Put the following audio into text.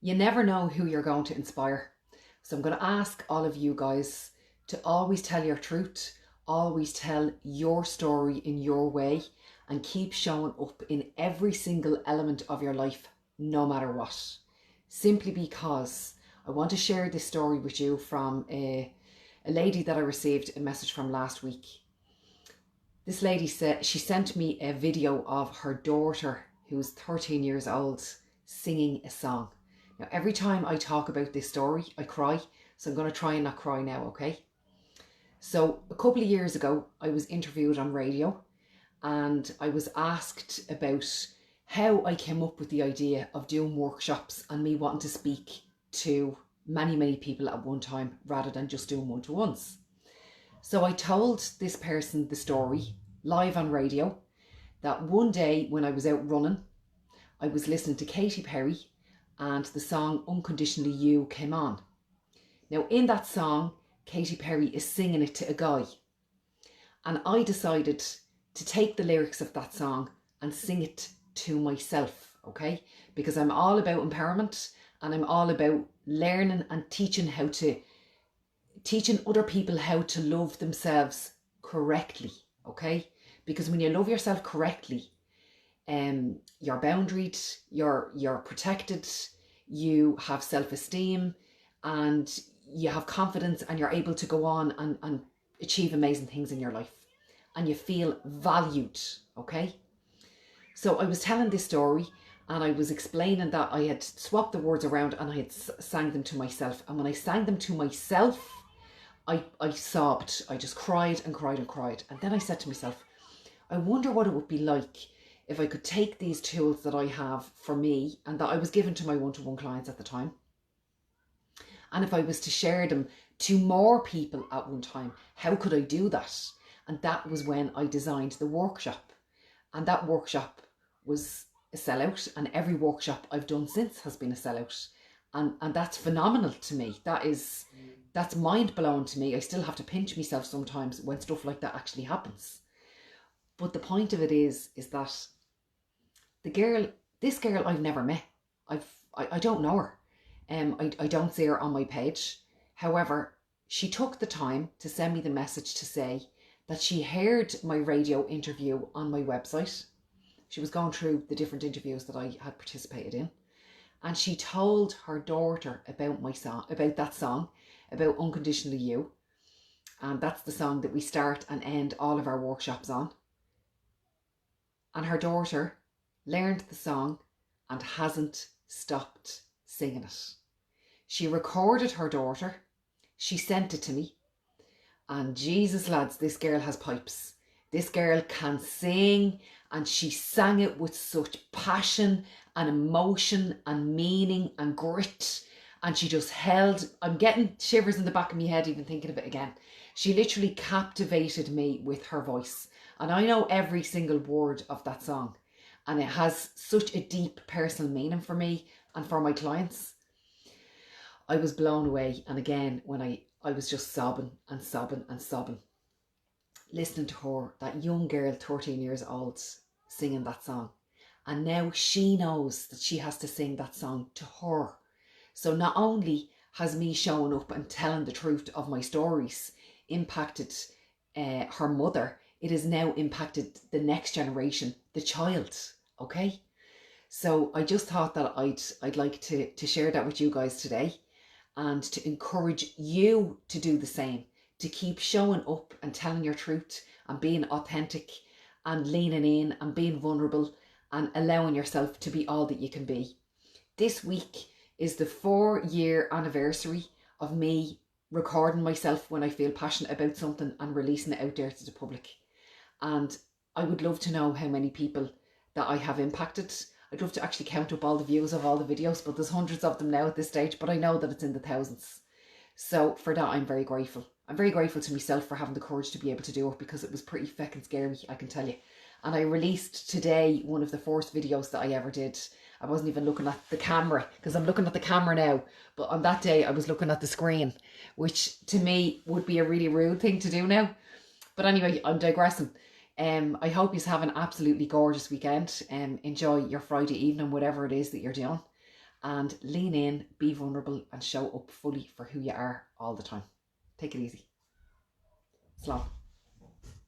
You never know who you're going to inspire. So I'm going to ask all of you guys to always tell your truth, always tell your story in your way, and keep showing up in every single element of your life, no matter what. Simply because I want to share this story with you from a lady that I received a message from last week. This lady said she sent me a video of her daughter, who's 13 years old, singing a song. Now, every time I talk about this story, I cry. So I'm going to try and not cry now, okay? So a couple of years ago, I was interviewed on radio and I was asked about how I came up with the idea of doing workshops and me wanting to speak to many people at one time rather than just doing one-to-ones. So I told this person the story live on radio that one day when I was out running, I was listening to Katy Perry and the song Unconditionally You came on. Now in that song, Katy Perry is singing it to a guy. And I decided to take the lyrics of that song and sing it to myself, okay? Because I'm all about empowerment and I'm all about learning and teaching other people how to love themselves correctly, okay? Because when you love yourself correctly, you're boundaried, you're protected, you have self-esteem, and you have confidence, and you're able to go on and achieve amazing things in your life, and you feel valued, okay? So I was telling this story and I was explaining that I had swapped the words around and I had sang them to myself, and when I sang them to myself, I sobbed. I just cried and cried and cried. And then I said to myself, I wonder what it would be like if I could take these tools that I have for me and that I was given to my one-to-one clients at the time, and if I was to share them to more people at one time, how could I do that? And that was when I designed the workshop. And that workshop was a sellout, and every workshop I've done since has been a sellout. And that's phenomenal to me. That's mind-blowing to me. I still have to pinch myself sometimes when stuff like that actually happens. But the point of it is that this girl I've never met. I don't know her. I don't see her on my page. However, she took the time to send me the message to say that she heard my radio interview on my website. She was going through the different interviews that I had participated in, and she told her daughter about my song, about that song, about Unconditionally You. And that's the song that we start and end all of our workshops on. And her daughter learned the song and hasn't stopped singing it. She recorded her daughter, she sent it to me, and Jesus lads, this girl has pipes. This girl can sing, and she sang it with such passion and emotion and meaning and grit. And she just held, I'm getting shivers in the back of my head even thinking of it again. She literally captivated me with her voice. And I know every single word of that song. And it has such a deep personal meaning for me and for my clients. I was blown away. And again, when I was just sobbing and sobbing and sobbing, listening to her, that young girl, 13 years old, singing that song. And now she knows that she has to sing that song to her. So not only has me showing up and telling the truth of my stories impacted her mother, it has now impacted the next generation, the child, okay? So I just thought that I'd like to share that with you guys today, and to encourage you to do the same, to keep showing up and telling your truth and being authentic and leaning in and being vulnerable and allowing yourself to be all that you can be. This week is the 4-year anniversary of me recording myself when I feel passionate about something and releasing it out there to the public. And I would love to know how many people that I have impacted. I'd love to actually count up all the views of all the videos, but there's hundreds of them now at this stage, but I know that it's in the thousands. So for that, I'm very grateful. I'm very grateful to myself for having the courage to be able to do it, because it was pretty feckin' scary, I can tell you. And I released today one of the first videos that I ever did. I wasn't even looking at the camera, because I'm looking at the camera now. But on that day, I was looking at the screen, which to me would be a really rude thing to do now. But anyway, I'm digressing. I hope you have an absolutely gorgeous weekend. Enjoy your Friday evening, whatever it is that you're doing. and lean in, be vulnerable, and show up fully for who you are all the time. Take it easy. Slán.